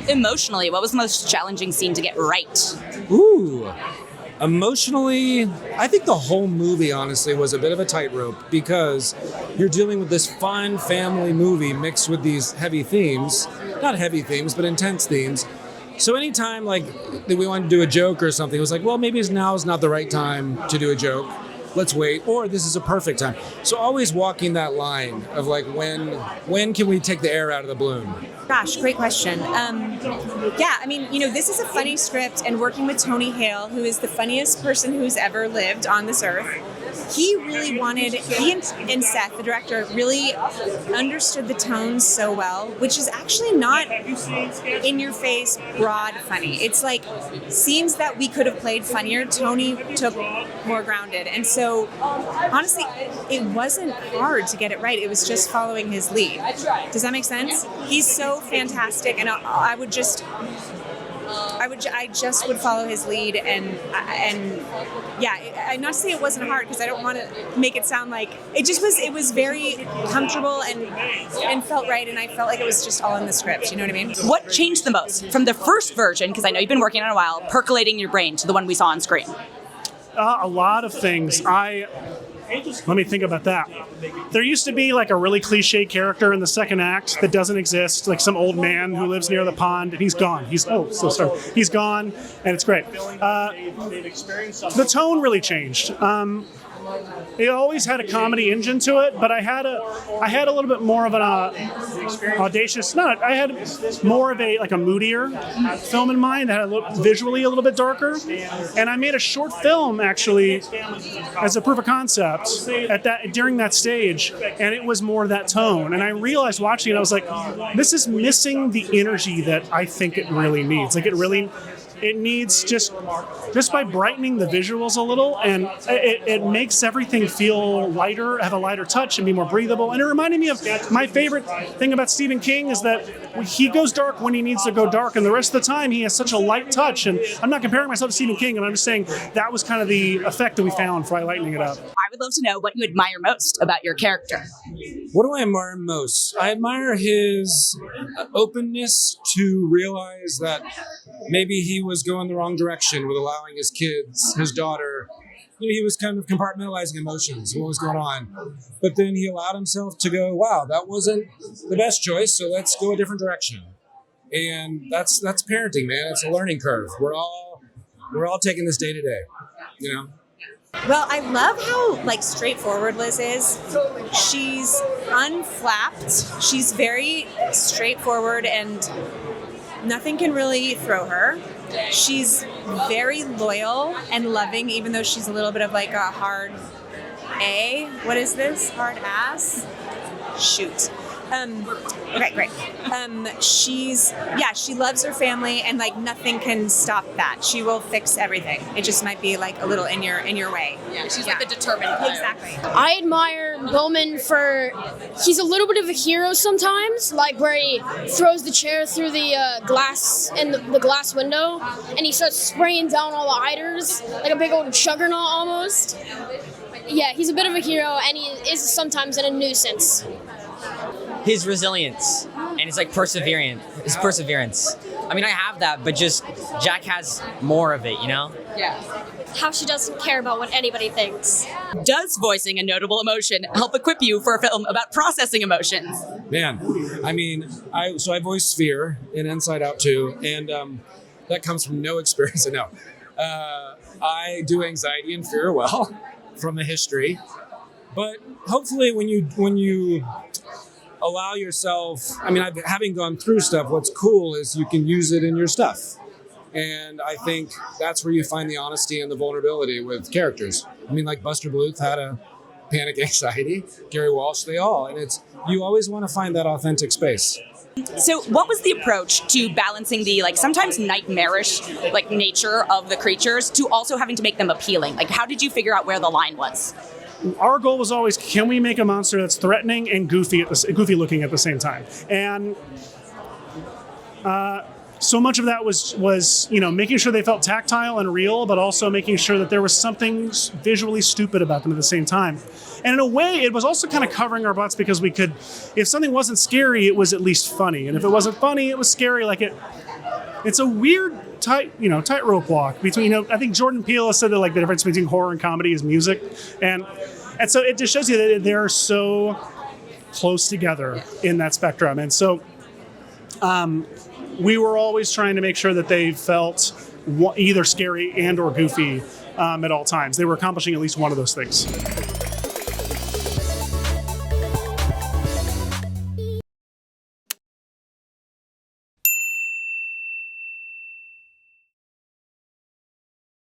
emotionally, what was the most challenging scene to get right? Ooh. Emotionally, I think the whole movie, honestly, was a bit of a tightrope because you're dealing with this fun family movie mixed with these heavy themes. Not heavy themes, but intense themes. So anytime, like, that we wanted to do a joke or something, it was like, well, maybe now is not the right time to do a joke. Let's wait. Or this is a perfect time. So always walking that line of, like, when can we take the air out of the balloon? Gosh, great question. Yeah, I mean, this is a funny script, and working with Tony Hale, who is the funniest person who's ever lived on this earth, he and Seth, the director, really understood the tones so well, which is actually not in-your-face, broad funny. It's like scenes that we could have played funnier, Tony took more grounded. And so, honestly, it wasn't hard to get it right. It was just following his lead. Does that make sense? He's so fantastic, and I just would follow his lead, and yeah, I'm not saying it wasn't hard because I don't want to make it sound like it was very comfortable and felt right, and I felt like it was just all in the script. You know what I mean? What changed the most from the first version, because I know you've been working on it a while, percolating your brain, to the one we saw on screen? A lot of things. Let me think about that. There used to be like a really cliche character in the second act that doesn't exist, like some old man who lives near the pond, and he's gone. He's gone, and it's great. The tone really changed. It always had a comedy engine to it, but I had a little bit more of an audacious. I had more of a moodier film in mind that had visually a little bit darker, and I made a short film actually as a proof of concept during that stage, and it was more that tone. And I realized watching it, I was like, this is missing the energy that I think it really needs. It needs just by brightening the visuals a little, and it makes everything feel lighter, have a lighter touch, and be more breathable. And it reminded me of my favorite thing about Stephen King is that he goes dark when he needs to go dark, and the rest of the time he has such a light touch. And I'm not comparing myself to Stephen King, and I'm just saying that was kind of the effect that we found by lightening it up. I would love to know what you admire most about your character. What do I admire most? I admire his openness to realize that maybe he was going the wrong direction with allowing his kids, his daughter. He was kind of compartmentalizing emotions, what was going on. But then he allowed himself to go, wow, that wasn't the best choice, so let's go a different direction. And that's parenting, man. It's a learning curve. We're all taking this day to day, Well, I love how straightforward Liz is. She's unflapped. She's very straightforward, and nothing can really throw her. She's very loyal and loving, even though she's a little bit of a hard A. What is this? Hard ass? Shoot. Okay, great. She loves her family, and like nothing can stop that. She will fix everything. It just might be like a little in your way. Yeah, she's like the determined player. Exactly. I admire Bowman for, he's a little bit of a hero sometimes, like where he throws the chair through the glass in the glass window, and he starts spraying down all the hiders, like a big old juggernaut almost. Yeah, he's a bit of a hero, and he is sometimes a nuisance. His resilience and his perseverance. I mean, I have that, but just Jack has more of it, you know? Yeah. How she doesn't care about what anybody thinks. Does voicing a notable emotion help equip you for a film about processing emotions? Man, I mean, I voiced fear in Inside Out 2, and that comes from no experience. No, I do anxiety and fear well from the history, but hopefully when you allow yourself, I mean, having gone through stuff, what's cool is you can use it in your stuff. And I think that's where you find the honesty and the vulnerability with characters. I mean, like Buster Bluth had a panic anxiety, Gary Walsh, they all. And you always want to find that authentic space. So what was the approach to balancing the sometimes nightmarish nature of the creatures to also having to make them appealing? How did you figure out where the line was? Our goal was always, can we make a monster that's threatening and goofy looking at the same time? And so much of that was making sure they felt tactile and real, but also making sure that there was something visually stupid about them at the same time. And in a way, it was also kind of covering our butts because we could, if something wasn't scary, it was at least funny, and if it wasn't funny, it was scary. Like it's a weird tightrope walk between. I think Jordan Peele has said that like the difference between horror and comedy is music, and so it just shows you that they're so close together in that spectrum, and so. We were always trying to make sure that they felt either scary and or goofy at all times. They were accomplishing at least one of those things.